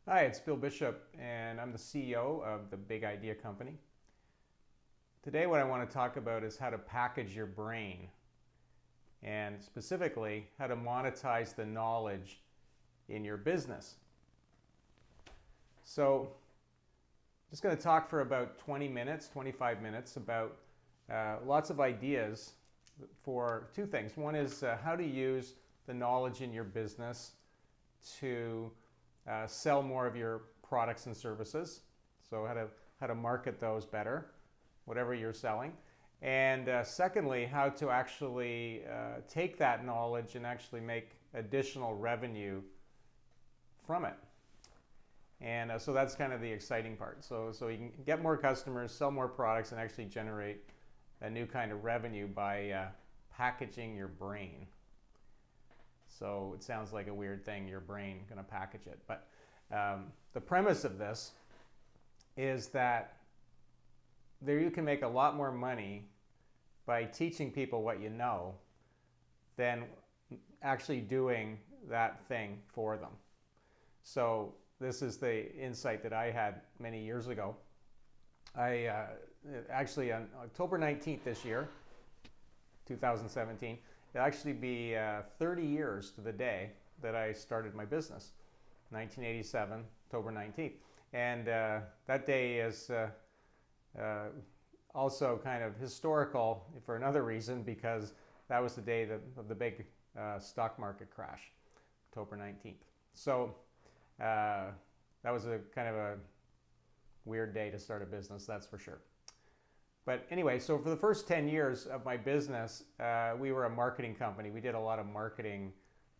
Hi, it's Bill Bishop, and I'm the CEO of the Big Idea Company. Today, what I want to talk about is how to package your brain, and specifically, how to monetize the knowledge in your business. So, I'm just going to talk for about 20 minutes, 25 minutes about lots of ideas for two things. One is how to use the knowledge in your business to sell more of your products and services. So how to market those better, whatever you're selling. And secondly, how to actually take that knowledge and actually make additional revenue from it. And so that's kind of the exciting part. So you can get more customers, sell more products, and actually generate a new kind of revenue by packaging your brain. So it sounds like a weird thing, your brain going to package it. But the premise of this is that there you can make a lot more money by teaching people what you know than actually doing that thing for them. So this is the insight that I had many years ago. I actually on October 19th this year, 2017, it'll actually be 30 years to the day that I started my business, 1987, October 19th. And that day is also kind of historical for another reason, because that was the day of the big stock market crash, October 19th. So that was a kind of a weird day to start a business, that's for sure. But anyway, so for the first 10 years of my business, we were a marketing company. We did a lot of marketing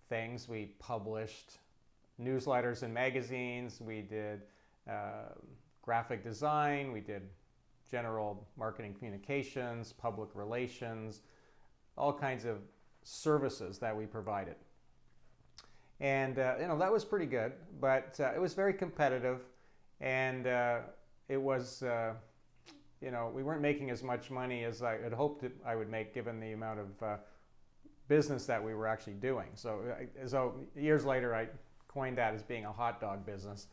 things. We published newsletters and magazines. We did graphic design. We did general marketing communications, public relations, all kinds of services that we provided. And that was pretty good, but it was very competitive, and it was we weren't making as much money as I had hoped that I would make, given the amount of business that we were actually doing. So years later, I coined that as being a hot dog business.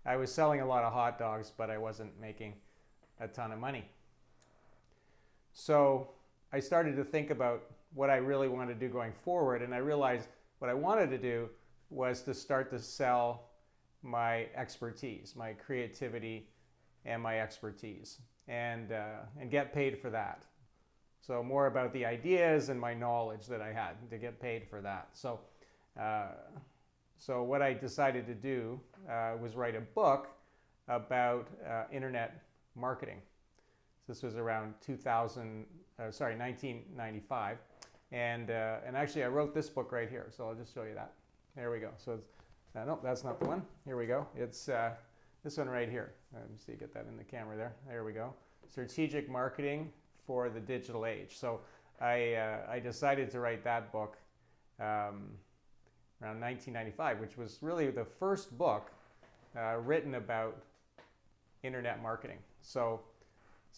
I was selling a lot of hot dogs, but I wasn't making a ton of money. So I started to think about what I really wanted to do going forward, and I realized what I wanted to do was to start to sell my expertise, my creativity and my expertise, and get paid for that. So more about the ideas and my knowledge that I had, to get paid for that. So what I decided to do was write a book about internet marketing. This was around 1995, and actually I wrote this book right here. So I'll just show you that. There we go. So it's, no, that's not the one. Here we go. It's this one right here. Let me see, get that in the camera there. There we go. Strategic Marketing for the Digital Age. So I decided to write that book around 1995, which was really the first book written about internet marketing. So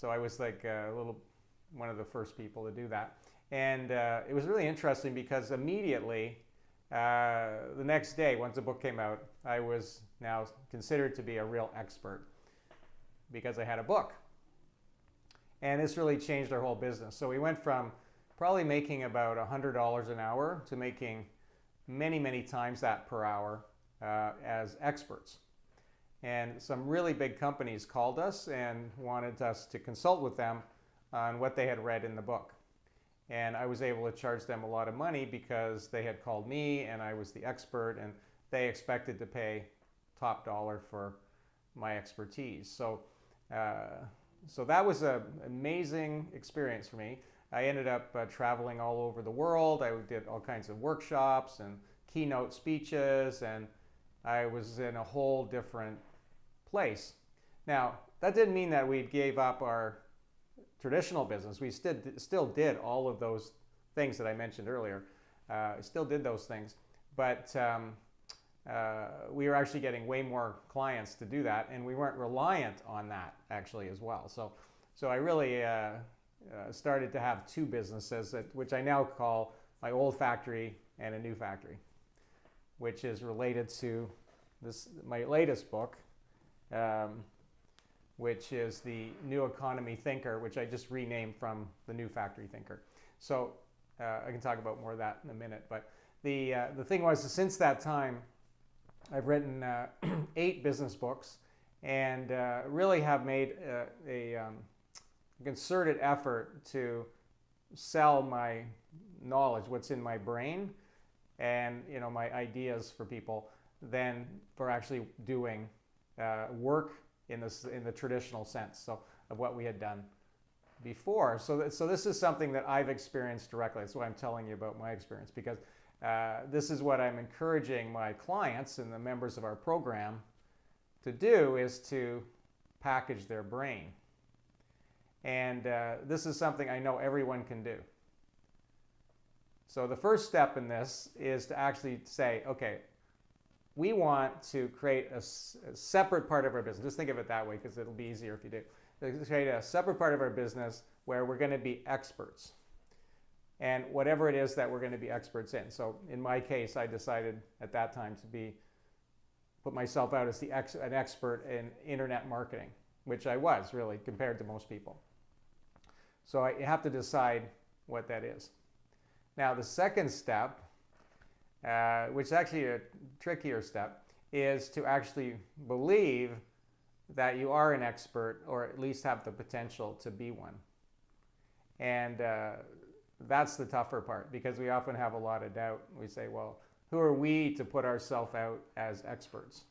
I was like one of the first people to do that. And it was really interesting because immediately, the next day, once the book came out, I was now considered to be a real expert because I had a book. And this really changed our whole business. So we went from probably making about $100 an hour to making many, many times that per hour as experts. And some really big companies called us and wanted us to consult with them on what they had read in the book. And I was able to charge them a lot of money because they had called me and I was the expert, and they expected to pay top dollar for my expertise. So that was an amazing experience for me. I ended up traveling all over the world. I did all kinds of workshops and keynote speeches, and I was in a whole different place. Now, that didn't mean that we gave up our traditional business. We still did all of those things that I mentioned earlier. Still did those things, but we were actually getting way more clients to do that, and we weren't reliant on that actually as well. So I really started to have two businesses, which I now call my old factory and a new factory, which is related to my latest book, which is the New Economy Thinker, which I just renamed from the New Factory Thinker. So I can talk about more of that in a minute. But the thing was, since that time, I've written 8 business books, and really have made a concerted effort to sell my knowledge, what's in my brain, and my ideas for people, than for actually doing work in the traditional sense, so of what we had done before. So this is something that I've experienced directly. That's why I'm telling you about my experience, because this is what I'm encouraging my clients and the members of our program to do, is to package their brain. And this is something I know everyone can do. So the first step in this is to actually say, okay, we want to create a separate part of our business. Just think of it that way, because it'll be easier if you do. Create a separate part of our business where we're going to be experts. And whatever it is that we're going to be experts in. So in my case, I decided at that time to put myself out as an expert in internet marketing, which I was really compared to most people. So you have to decide what that is. Now the second step, which is actually a trickier step, is to actually believe that you are an expert, or at least have the potential to be one. And that's the tougher part, because we often have a lot of doubt. We say, well, who are we to put ourselves out as experts?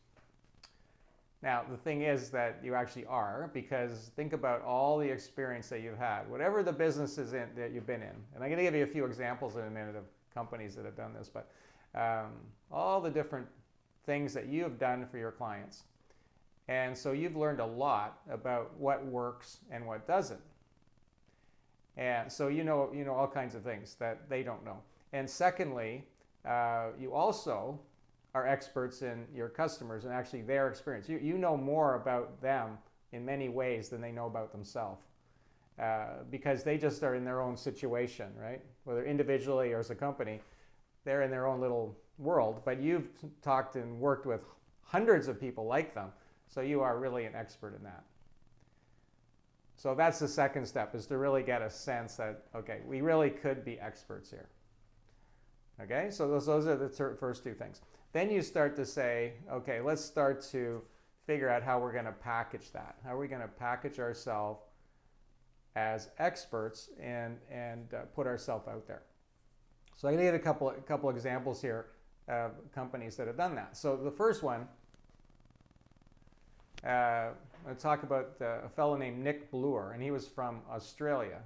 Now, the thing is that you actually are, because think about all the experience that you've had, whatever the business is that you've been in. And I'm going to give you a few examples in a minute of companies that have done this, but all the different things that you have done for your clients. And so you've learned a lot about what works and what doesn't. And so you know all kinds of things that they don't know. And secondly, you also are experts in your customers and actually their experience. You know more about them in many ways than they know about themselves, because they just are in their own situation, right? Whether individually or as a company, they're in their own little world, but you've talked and worked with hundreds of people like them, so you are really an expert in that. So that's the second step, is to really get a sense that, okay, we really could be experts here. Okay, so those are the first two things. Then you start to say, okay, let's start to figure out how we're going to package that. How are we going to package ourselves as experts and put ourselves out there? So I'm going to give a couple examples here of companies that have done that. So the first one, I'm going to talk about a fellow named Nick Bloor, and he was from Australia.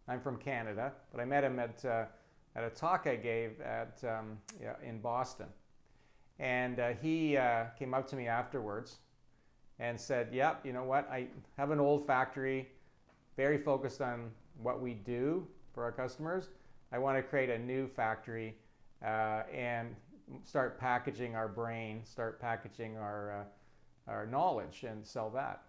I'm from Canada, but I met him at a talk I gave in Boston. And he came up to me afterwards and said, yeah, you know what, I have an old factory, very focused on what we do for our customers. I want to create a new factory and start packaging our brain, start packaging our knowledge and sell that.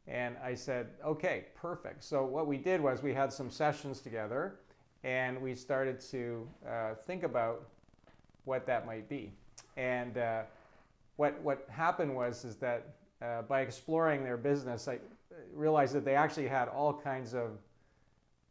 And I said, okay, perfect. So what we did was we had some sessions together, and we started to think about what that might be. And what happened was that by exploring their business, I realized that they actually had all kinds of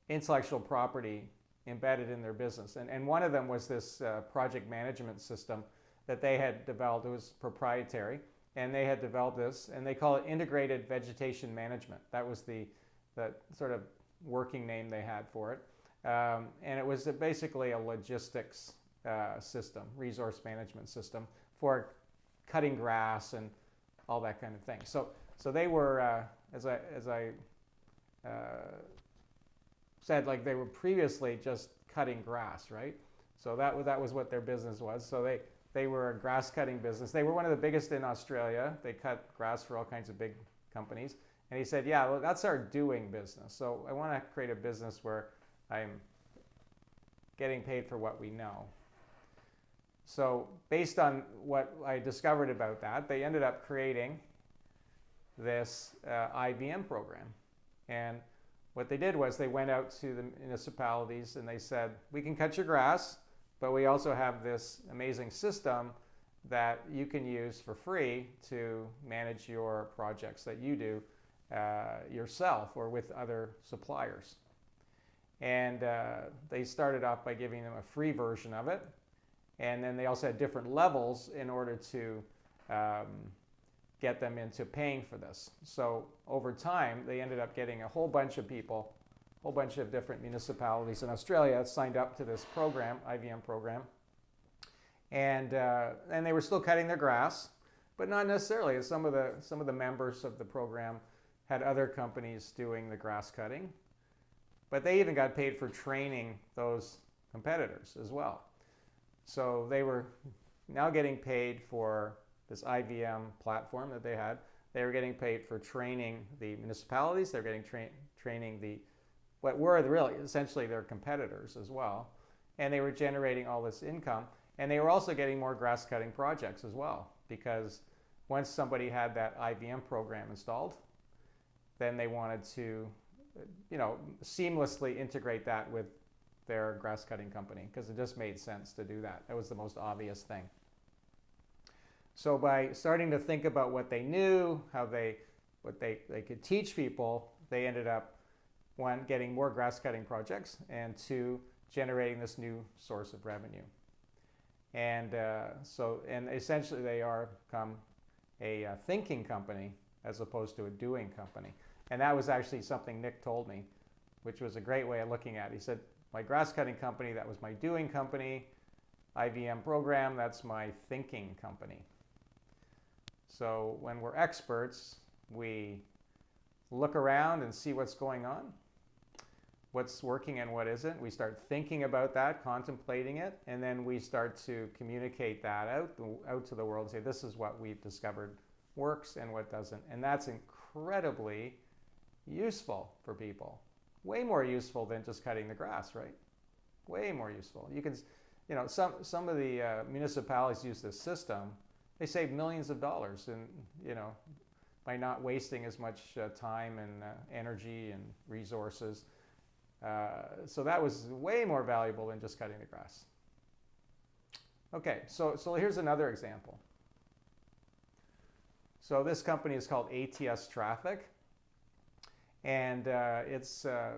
intellectual property embedded in their business. And one of them was this project management system that they had developed. It was proprietary, and they had developed this, and they call it integrated vegetation management. That was the sort of working name they had for it. And it was basically a logistics system, resource management system for cutting grass and all that kind of thing. So they were, as I said, like they were previously just cutting grass, right? So that was what their business was. So they were a grass cutting business. They were one of the biggest in Australia. They cut grass for all kinds of big companies. And he said, yeah, well, that's our doing business. So I want to create a business where I'm getting paid for what we know. So based on what I discovered about that, they ended up creating this IBM program. And what they did was they went out to the municipalities and they said, we can cut your grass, but we also have this amazing system that you can use for free to manage your projects that you do yourself or with other suppliers. And they started off by giving them a free version of it. And then they also had different levels in order to get them into paying for this. So over time, they ended up getting a whole bunch of people, a whole bunch of different municipalities in Australia signed up to this program, IBM program. And they were still cutting their grass, but not necessarily. Some of the members of the program had other companies doing the grass cutting, but they even got paid for training those competitors as well. So they were now getting paid for this IBM platform that they had. They were getting paid for training the municipalities. They were getting training what were really essentially their competitors as well. And they were generating all this income. And they were also getting more grass cutting projects as well, because once somebody had that IBM program installed, then they wanted to, seamlessly integrate that with their grass cutting company, because it just made sense to do that. That was the most obvious thing. So by starting to think about what they knew, what they could teach people, they ended up, one, getting more grass cutting projects, and two, generating this new source of revenue. And and essentially they are become a thinking company as opposed to a doing company. And that was actually something Nick told me, which was a great way of looking at it. He said, my grass cutting company, that was my doing company. IBM Program, that's my thinking company. So when we're experts, we look around and see what's going on, what's working and what isn't. We start thinking about that, contemplating it, and then we start to communicate that out to the world and say, this is what we've discovered works and what doesn't. And that's incredibly useful for people. Way more useful than just cutting the grass, right? Way more useful. You can, some of the municipalities use this system. They save millions of dollars by not wasting as much time and energy and resources. So that was way more valuable than just cutting the grass. Okay, so here's another example. So this company is called ATS Traffic, and it's a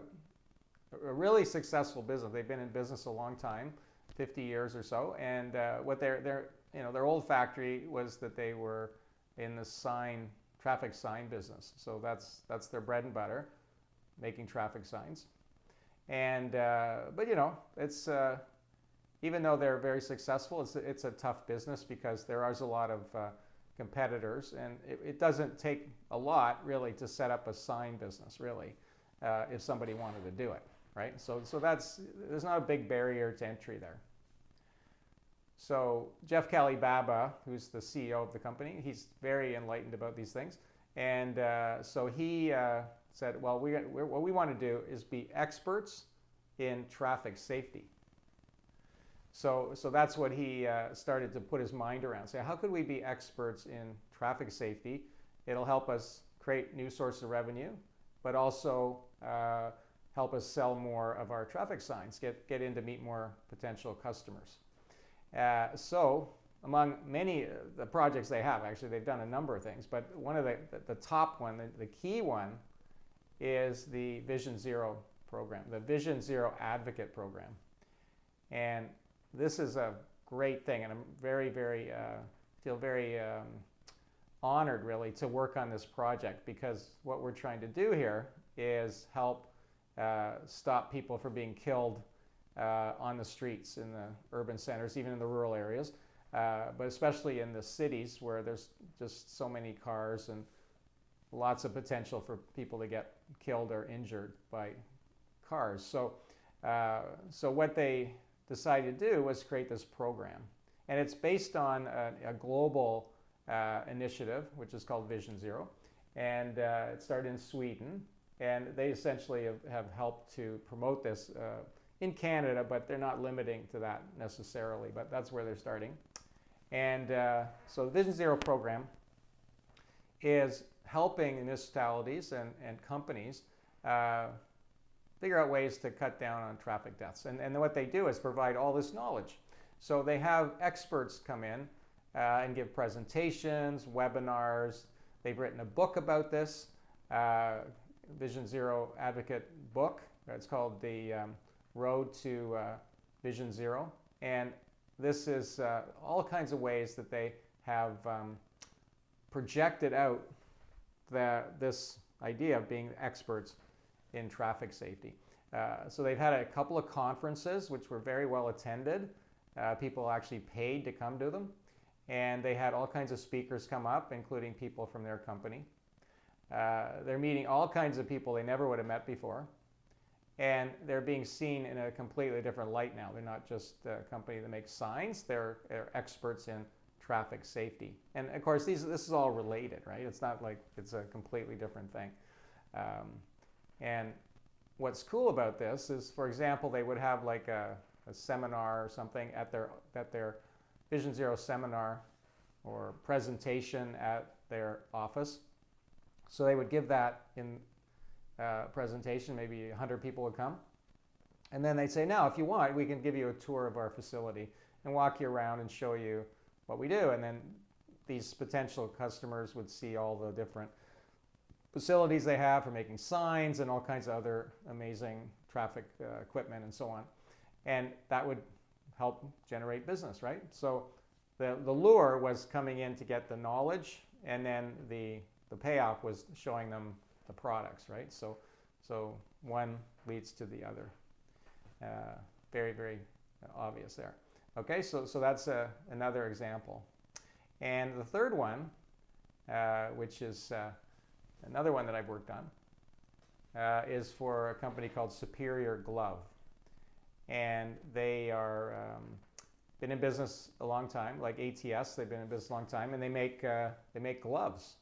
really successful business. They've been in business a long time, 50 years or so, and what their old factory was that they were in the traffic sign business. So that's their bread and butter, making traffic signs. And but it's even though they're very successful, it's a tough business because there is a lot of competitors, and it doesn't take a lot really to set up a sign business really, if somebody wanted to do it, right? So there's not a big barrier to entry there. So Jeff Kalibaba, who's the CEO of the company, he's very enlightened about these things, and so he said, well, what we want to do is be experts in traffic safety. So that's what he started to put his mind around. Say, how could we be experts in traffic safety? It'll help us create new sources of revenue, but also help us sell more of our traffic signs, get in to meet more potential customers. So among many the projects they have, actually they've done a number of things, but one of the top one, the key one, is the Vision Zero program, the Vision Zero Advocate program. And this is a great thing, and I'm feel very honored really to work on this project, because what we're trying to do here is help stop people from being killed on the streets in the urban centers, even in the rural areas, but especially in the cities where there's just so many cars and lots of potential for people to get killed or injured by cars. So what they decided to do was create this program. And it's based on a global initiative, which is called Vision Zero. And it started in Sweden. And they essentially have helped to promote this in Canada, but they're not limiting to that necessarily, but that's where they're starting. And so the Vision Zero program is helping municipalities and companies figure out ways to cut down on traffic deaths. And what they do is provide all this knowledge. So they have experts come in and give presentations, webinars. They've written a book about this, Vision Zero Advocate book. It's called The Road to Vision Zero. And this is all kinds of ways that they have projected out this idea of being experts in traffic safety. So they've had a couple of conferences which were very well attended. People actually paid to come to them. And they had all kinds of speakers come up, including people from their company. They're meeting all kinds of people they never would have met before. And they're being seen in a completely different light now. They're not just a company that makes signs. They're experts in traffic safety. And of course, this is all related, right? It's not like it's a completely different thing. And what's cool about this is, for example, they would have like a seminar or something at their Vision Zero seminar or presentation at their office. So they would give that in presentation, maybe 100 people would come. And then they'd say, now, if you want, we can give you a tour of our facility and walk you around and show you what we do. And then these potential customers would see all the different facilities they have for making signs and all kinds of other amazing traffic equipment and so on. And that would help generate business, right? So the lure was coming in to get the knowledge, and then the payoff was showing them the products, right? So one leads to the other. Very, very obvious there. Okay, so that's another example. And the third one, which is another one that I've worked on, is for a company called Superior Glove. And they are been in business a long time, like ATS. They've been in business a long time, and they make gloves,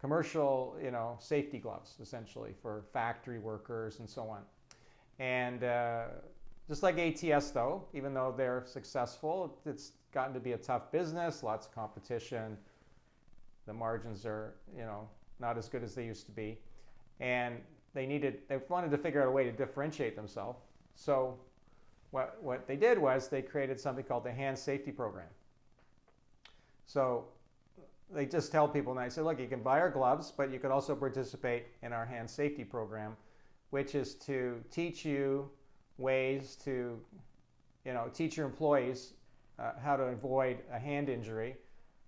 commercial, safety gloves, essentially for factory workers and so on. And just like ATS, though, even though they're successful, it's gotten to be a tough business. Lots of competition. The margins are, not as good as they used to be, and they wanted to figure out a way to differentiate themselves. So what they did was they created something called the Hand Safety Program. So they just tell people, and I said, look, you can buy our gloves, but you could also participate in our Hand Safety Program, which is to teach you ways to, teach your employees how to avoid a hand injury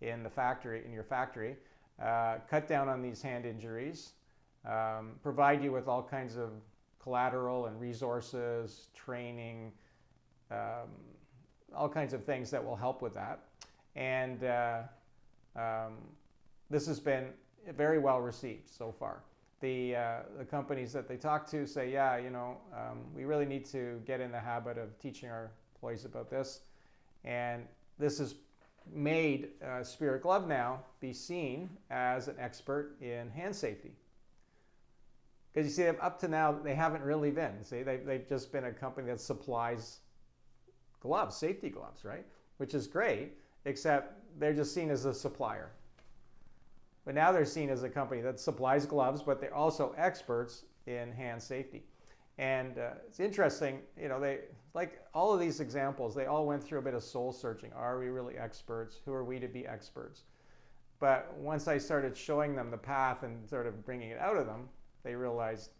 in your factory, cut down on these hand injuries, provide you with all kinds of collateral and resources, training, all kinds of things that will help with that. And this has been very well received so far. The companies that they talk to say, yeah, we really need to get in the habit of teaching our employees about this. And this has made Superior Glove now be seen as an expert in hand safety. Because you see, up to now, they haven't really been. See, they've just been a company that supplies gloves, safety gloves, right? Which is great, except they're just seen as a supplier. But now they're seen as a company that supplies gloves, but they're also experts in hand safety. And it's interesting, like all of these examples, they all went through a bit of soul searching. Are we really experts? Who are we to be experts? But once I started showing them the path and sort of bringing it out of them, they realized,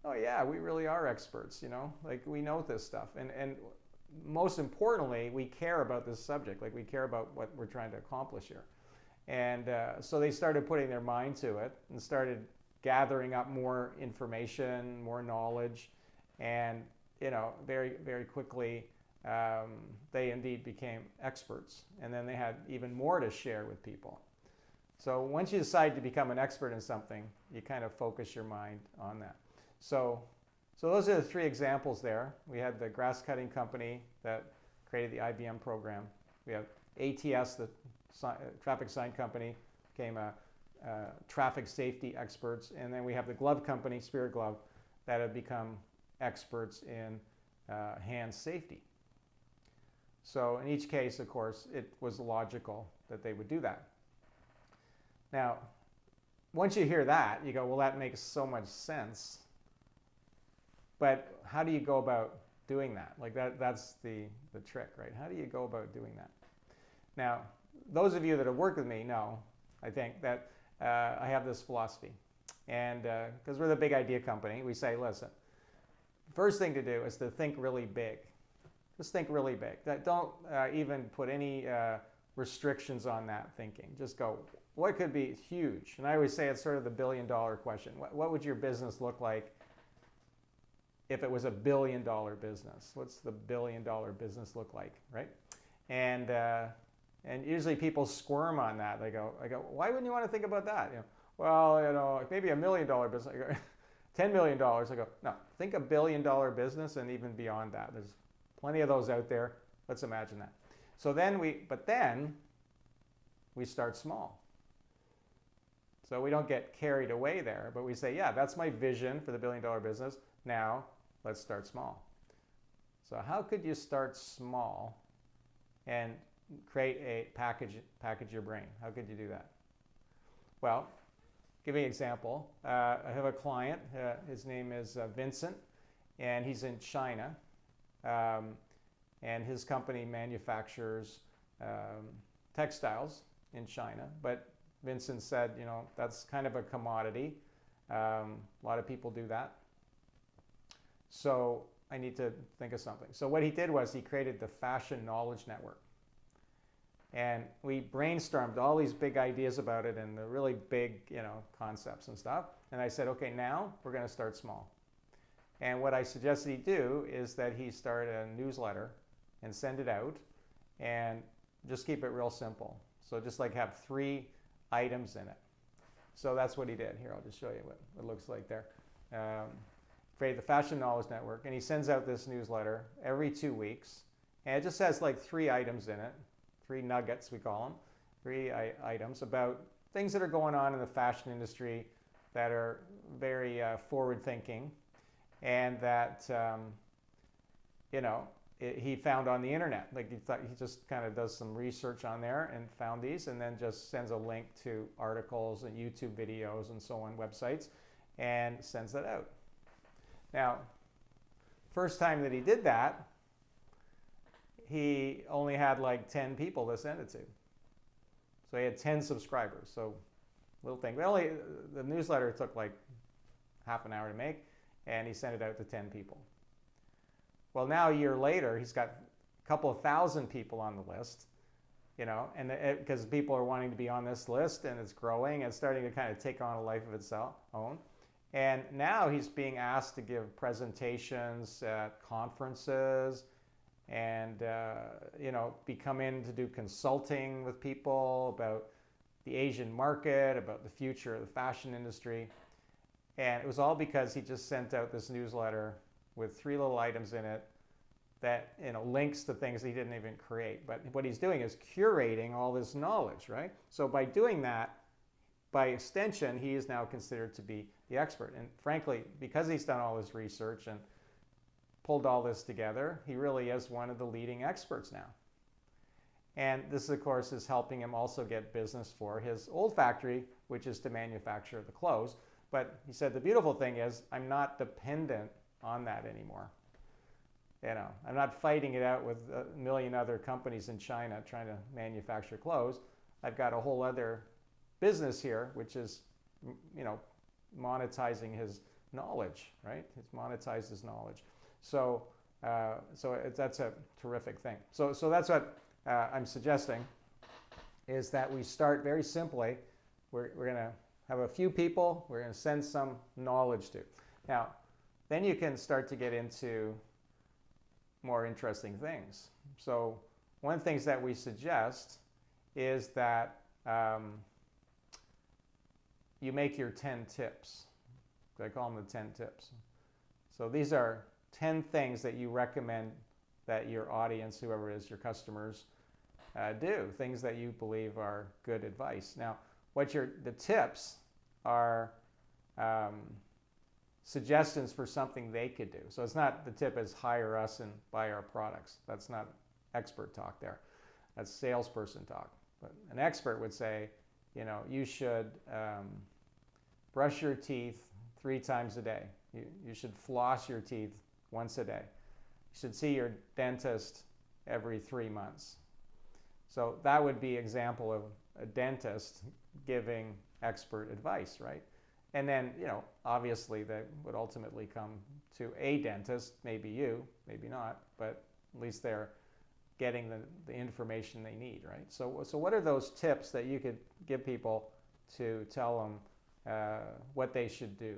oh yeah, we really are experts, like we know this stuff. And most importantly, we care about this subject, like we care about what we're trying to accomplish here. And so they started putting their mind to it and started gathering up more information, more knowledge, and very, very quickly they indeed became experts. And then they had even more to share with people. So once you decide to become an expert in something, you kind of focus your mind on that. So those are the three examples there. We had the grass cutting company that created the IBM program. We have ATS, the traffic sign company, became a traffic safety experts. And then we have the glove company, Superior Glove, that have become experts in hand safety. So in each case, of course, it was logical that they would do that. Now, once you hear that, you go, well, that makes so much sense. But how do you go about doing that? Like that's the trick, right? How do you go about doing that? Now, those of you that have worked with me know, I think, that I have this philosophy. And because we're the big idea company, we say, listen, first thing to do is to think really big. Just think really big. Don't even put any restrictions on that thinking. Just go, what could be huge? And I always say it's sort of the billion-dollar question. What would your business look like if it was a billion-dollar business? What's the billion-dollar business look like, right? And usually people squirm on that. I go, why wouldn't you want to think about that? You know, well, you know, maybe $1 million business. I go, $10 million. I go, no, think $1 billion business and even beyond that. There's plenty of those out there. Let's imagine that. So then we start small. So we don't get carried away there, but we say, yeah, that's my vision for the $1 billion business. Now let's start small. So how could you start small and create a package your brain? How could you do that? Well, give me an example. I have a client. His name is Vincent, and he's in China. And his company manufactures textiles in China. But Vincent said, you know, that's kind of a commodity. A lot of people do that. So I need to think of something. So what he did was he created the Fashion Knowledge Network. And we brainstormed all these big ideas about it and the really big, you know, concepts and stuff. And I said, okay, now we're going to start small. And what I suggested he do is that he start a newsletter and send it out and just keep it real simple. So just like have 3 items in it. So that's what he did. Here, I'll just show you what it looks like there. Create the Fashion Knowledge Network, and he sends out this newsletter every 2 weeks. And it just has like 3 items in it, 3 nuggets we call them, 3 items about things that are going on in the fashion industry that are very forward-thinking and that, you know, he found on the internet. Like he just kind of does some research on there and found these, and then just sends a link to articles and YouTube videos and so on, websites, and sends that out. Now, first time that he did that, he only had like 10 people to send it to. So he had 10 subscribers. So little thing. But the newsletter took like half an hour to make, and he sent it out to 10 people. Well, now a year later, he's got a couple of thousand people on the list, you know, and because people are wanting to be on this list, and it's growing and starting to kind of take on a life of its own. And now he's being asked to give presentations at conferences and, you know, come in to do consulting with people about the Asian market, about the future of the fashion industry. And it was all because he just sent out this newsletter with 3 little items in it that, you know, links to things he didn't even create. But what he's doing is curating all this knowledge, right? So by doing that, by extension, he is now considered to be the expert. And frankly, because he's done all this research and pulled all this together, he really is one of the leading experts now. And this, of course, is helping him also get business for his old factory, which is to manufacture the clothes. But he said the beautiful thing is I'm not dependent on that anymore. You know, I'm not fighting it out with a million other companies in China trying to manufacture clothes. I've got a whole other business here, which is, you know, monetizing his knowledge, right? He's monetized his knowledge. So, that's a terrific thing. So that's what I'm suggesting, is that we start very simply. We're going to have a few people we're going to send some knowledge to. Now, then you can start to get into more interesting things. So one of the things that we suggest is that you make your 10 tips. I call them the 10 tips. So these are 10 things that you recommend that your audience, whoever it is, your customers, do. Things that you believe are good advice. Now, the tips are suggestions for something they could do. So it's not, the tip is hire us and buy our products. That's not expert talk there. That's salesperson talk. But an expert would say, you know, you should brush your teeth 3 times a day. You should floss your teeth once a day. You should see your dentist every 3 months. So that would be example of a dentist giving expert advice, right? And then, obviously that would ultimately come to a dentist, maybe you, maybe not, but at least they're getting the information they need, right? So what are those tips that you could give people to tell them what they should do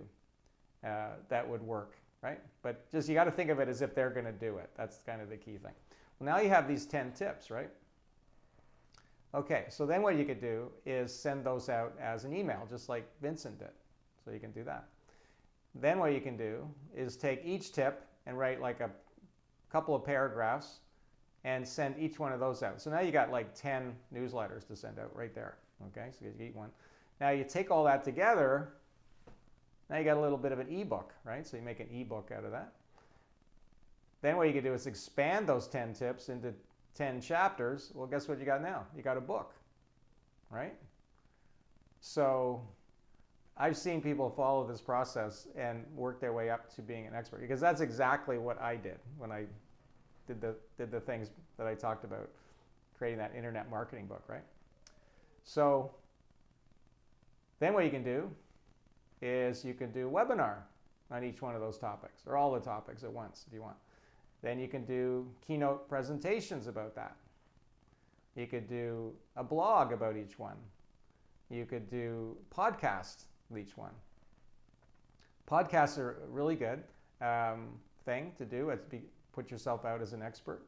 that would work, right? But just you got to think of it as if they're going to do it. That's kind of the key thing. Well, now you have these 10 tips, right? Okay, so then what you could do is send those out as an email, just like Vincent did. So you can do that. Then what you can do is take each tip and write like a couple of paragraphs and send each one of those out. So now you got like 10 newsletters to send out right there. Okay, so you get one. Now you take all that together, now you got a little bit of an ebook, right? So you make an ebook out of that. Then what you can do is expand those 10 tips into 10 chapters. Well, guess what you got now? You got a book, right? So I've seen people follow this process and work their way up to being an expert, because that's exactly what I did when I did the things that I talked about, creating that internet marketing book, right? So then what you can do is you can do a webinar on each one of those topics, or all the topics at once if you want. Then you can do keynote presentations about that. You could do a blog about each one. You could do podcasts with each one. Podcasts are a really good thing to do. Put yourself out as an expert.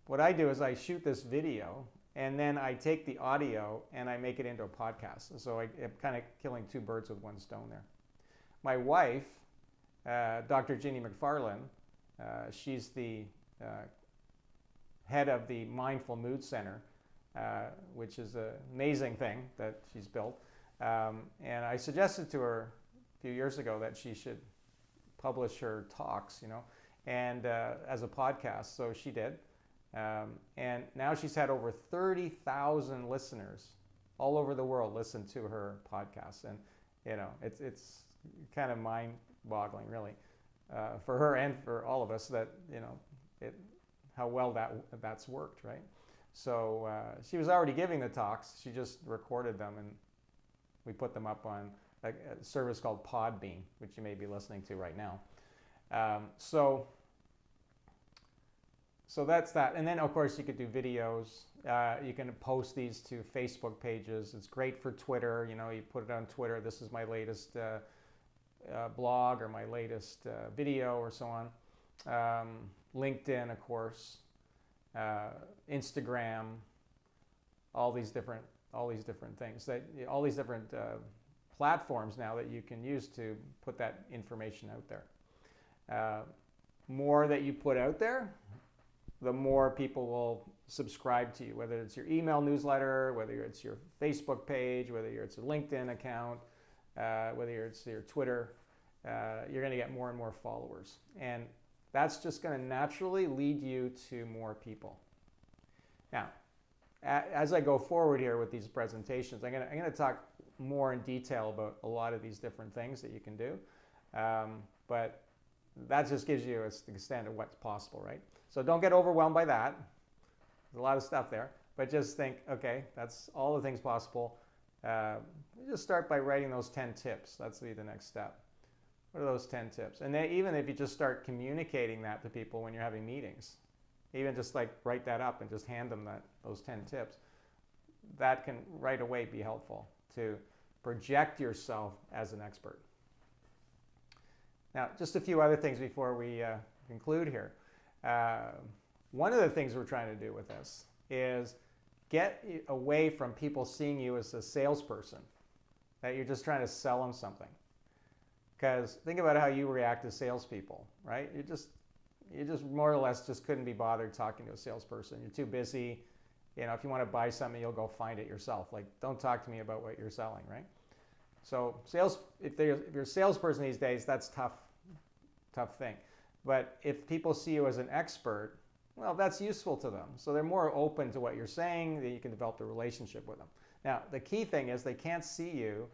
What I do is I shoot this video, and then I take the audio and I make it into a podcast. So I'm kind of killing two birds with one stone there. My wife, Dr. Ginny McFarlane, she's the head of the Mindful Mood Center, which is an amazing thing that she's built. And I suggested to her a few years ago that she should publish her talks, and as a podcast. So she did. And now she's had over 30,000 listeners all over the world listen to her podcast. And, it's kind of mind-boggling, really, for her and for all of us that, how well that's worked, right? So she was already giving the talks. She just recorded them, and we put them up on a service called PodBeam, which you may be listening to right now. So that's that. And then, of course, you could do videos. You can post these to Facebook pages. It's great for Twitter. You put it on Twitter. This is my latest blog or my latest video or so on. LinkedIn, of course. Instagram. All these different things. All these different platforms now that you can use to put that information out there. More that you put out there, the more people will subscribe to you, whether it's your email newsletter, whether it's your Facebook page, whether it's a LinkedIn account, whether it's your Twitter. You're going to get more and more followers. And that's just going to naturally lead you to more people. Now, as I go forward here with these presentations, I'm going to talk more in detail about a lot of these different things that you can do. But that just gives you the extent of what's possible, right? So don't get overwhelmed by that. There's a lot of stuff there. But just think, okay, that's all the things possible. Just start by writing those 10 tips. That's the next step. What are those 10 tips? And then even if you just start communicating that to people when you're having meetings, even just like write that up and just hand them those 10 tips, that can right away be helpful to project yourself as an expert. Now, just a few other things before we conclude here. One of the things we're trying to do with this is get away from people seeing you as a salesperson, that you're just trying to sell them something. Because think about how you react to salespeople, right? You just more or less just couldn't be bothered talking to a salesperson. You're too busy. If you want to buy something, you'll go find it yourself. Like, don't talk to me about what you're selling, right? So if you're a salesperson these days, that's tough thing. But if people see you as an expert, well, that's useful to them. So they're more open to what you're saying, that you can develop a relationship with them. Now, the key thing is they can't see you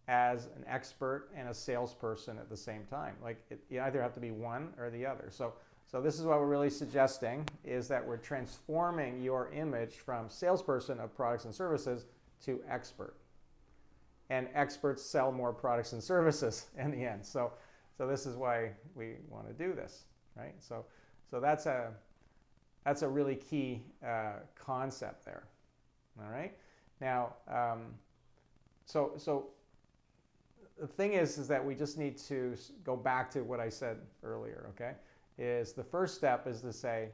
as an expert and a salesperson at the same time. Like, you either have to be one or the other. So So this is what we're really suggesting, is that we're transforming your image from salesperson of products and services to expert. And experts sell more products and services in the end. So this is why we want to do this, right? So that's a really key concept there. All right. Now, so the thing is that we just need to go back to what I said earlier. Okay, is the first step is to say,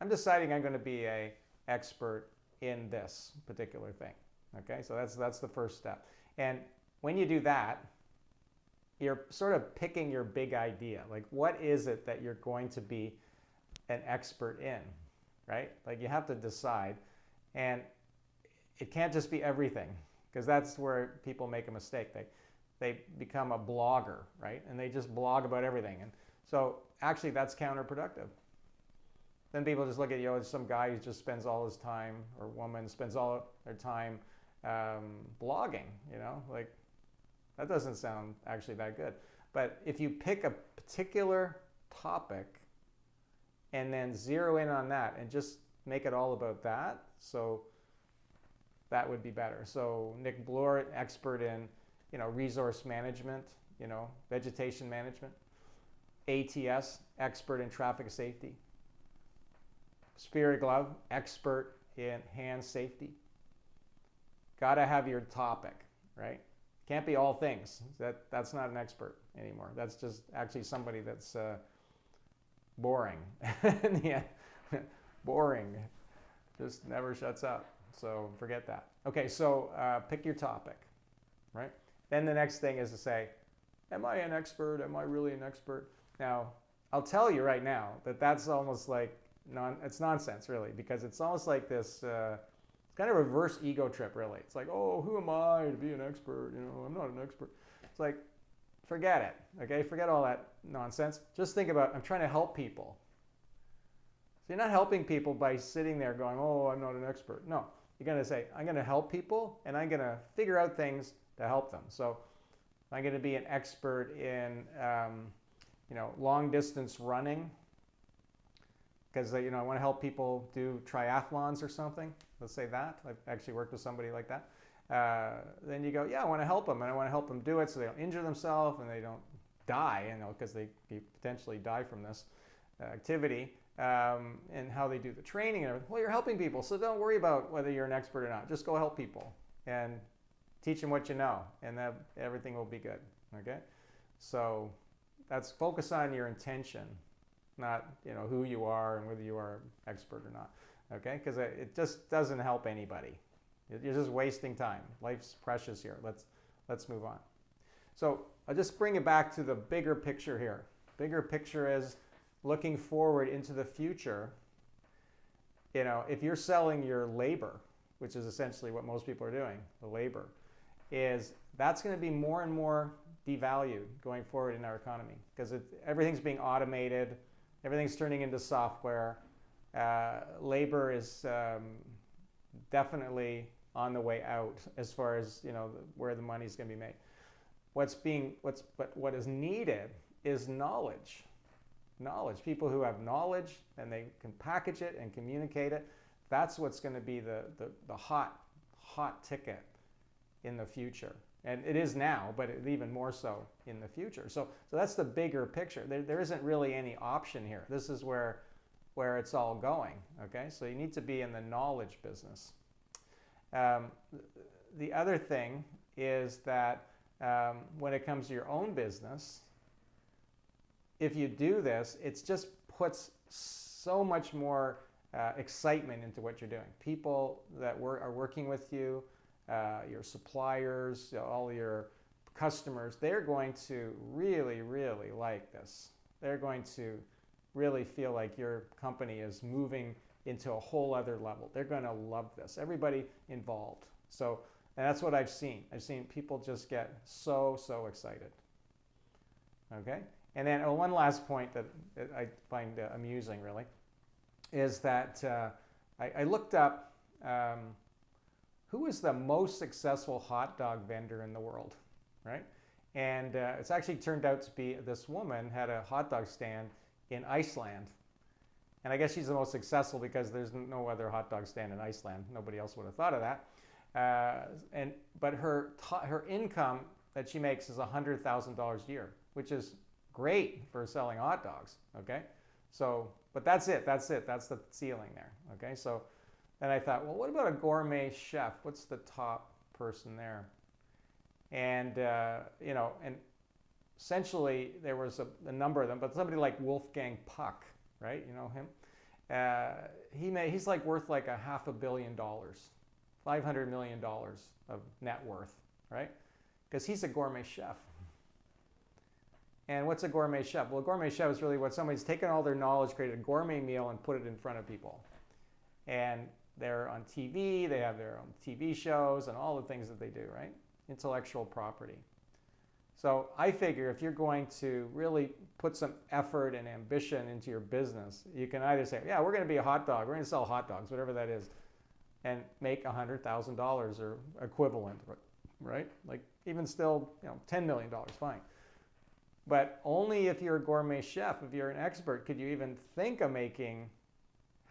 I'm deciding I'm going to be an expert in this particular thing. Okay, so that's the first step. And when you do that, you're sort of picking your big idea. Like, what is it that you're going to be an expert in, right? Like, you have to decide. And it can't just be everything, because that's where people make a mistake. They become a blogger, right? And they just blog about everything. And so actually that's counterproductive. Then people just look at you as some guy who just spends all his time, or woman spends all their time blogging, like, that doesn't sound actually that good. But if you pick a particular topic and then zero in on that and just make it all about that, so that would be better. So Nick Bloor, expert in, resource management, vegetation management. ATS, expert in traffic safety. Spirit Glove, expert in hand safety. Got to have your topic, right? Can't be all things. That's not an expert anymore. That's just actually somebody that's boring. Yeah, boring. Just never shuts up. So forget that. Okay, so pick your topic, right? Then the next thing is to say, am I an expert? Am I really an expert? Now, I'll tell you right now that that's almost like, it's nonsense, really, because it's almost like this kind of reverse ego trip, really. It's like, oh, who am I to be an expert? I'm not an expert. It's like, forget it, okay? Forget all that nonsense. Just think about, I'm trying to help people. So you're not helping people by sitting there going, oh, I'm not an expert. No, you're going to say, I'm going to help people, and I'm going to figure out things to help them. So I'm going to be an expert in, long distance running, because I want to help people do triathlons or something. Let's say that. I've actually worked with somebody like that. Then you go, yeah, I want to help them, and I want to help them do it so they don't injure themselves and they don't die, because they potentially die from this activity, and how they do the training and everything. Well, you're helping people, so don't worry about whether you're an expert or not. Just go help people and teach them what you know, and everything will be good. Okay, so that's focus on your intention, not who you are and whether you are an expert or not. Okay, because it just doesn't help anybody. You're just wasting time. Life's precious here. Let's move on. So I'll just bring it back to the bigger picture here. Bigger picture is looking forward into the future. If you're selling your labor, which is essentially what most people are doing, the labor, that's going to be more and more devalued going forward in our economy, because everything's being automated, everything's turning into software. Labor is definitely on the way out as far as where the money's going to be made. What is needed is knowledge. People who have knowledge and they can package it and communicate it. That's what's going to be the hot ticket in the future. And it is now, but even more so in the future. So that's the bigger picture. There isn't really any option here. This is where it's all going. Okay, so you need to be in the knowledge business. The other thing is that when it comes to your own business, if you do this, it just puts so much more excitement into what you're doing. People that are working with you, your suppliers, all your customers, they're going to really, really like this. They're going to really feel like your company is moving into a whole other level. They're going to love this. Everybody involved. And that's what I've seen. I've seen people just get so excited. Okay? And then one last point that I find amusing, really, is that I looked up who is the most successful hot dog vendor in the world, right? And it's actually turned out to be this woman had a hot dog stand in Iceland, And I guess she's the most successful because there's no other hot dog stand in Iceland. Nobody else would have thought of that. But her income that she makes is $100,000 a year, which is great for selling hot dogs. Okay, so but that's it. That's the ceiling there. Okay, so then I thought, well, what about a gourmet chef? What's the top person there? And you know, and essentially there was a number of them, but somebody like Wolfgang Puck, right? You know him. He's like worth like $500 million, $500 million of net worth, right? Because he's a gourmet chef. And what's a gourmet chef? Well, a gourmet chef is really what somebody's taken all their knowledge, created a gourmet meal, and put it in front of people. And they're on TV, they have their own TV shows, and all the things that they do, right? Intellectual property. So I figure if you're going to really put some effort and ambition into your business, you can either say, yeah, we're going to be a hot dog, we're going to sell hot dogs, whatever that is, and make $100,000 or equivalent, right? Like even still, you know, $10 million, fine. But only if you're a gourmet chef, if you're an expert, could you even think of making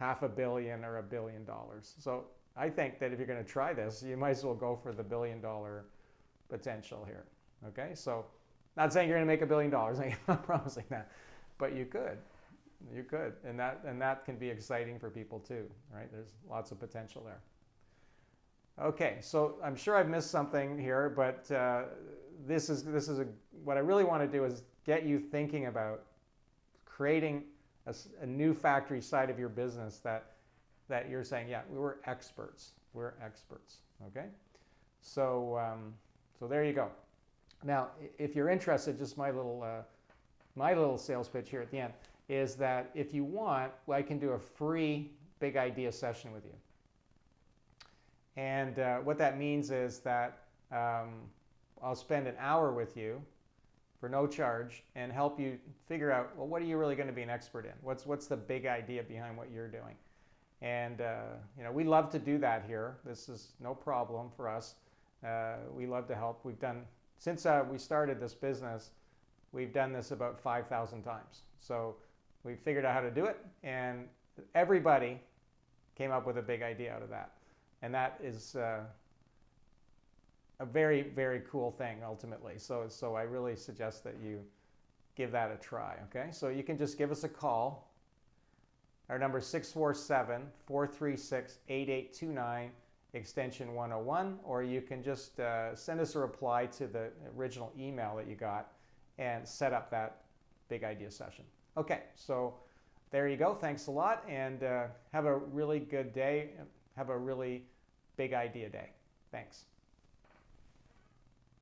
$500 million or $1 billion. So I think that if you're going to try this, you might as well go for the $1 billion potential here. Okay, so not saying you're going to make $1 billion. I'm not promising that, but you could, and that can be exciting for people too, right? There's lots of potential there. Okay, so I'm sure I've missed something here, but what I really want to do is get you thinking about creating a new factory side of your business that you're saying, yeah, we're experts. We're experts. Okay, so there you go. Now, if you're interested, just my little sales pitch here at the end is that if you want, I can do a free big idea session with you. And what that means is that I'll spend an hour with you for no charge and help you figure out, well, what are you really going to be an expert in? What's the big idea behind what you're doing? And you know, we love to do that here. This is no problem for us. We love to help. We've done, since we started this business, we've done this about 5,000 times. So we figured out how to do it, and everybody came up with a big idea out of that. And that is a very, very cool thing ultimately. So I really suggest that you give that a try, okay? So you can just give us a call. Our number is 647-436-8829, extension 101, or you can just send us a reply to the original email that you got and set up that big idea session. Okay, so there you go. Thanks a lot, and have a really good day. Have a really big idea day. Thanks.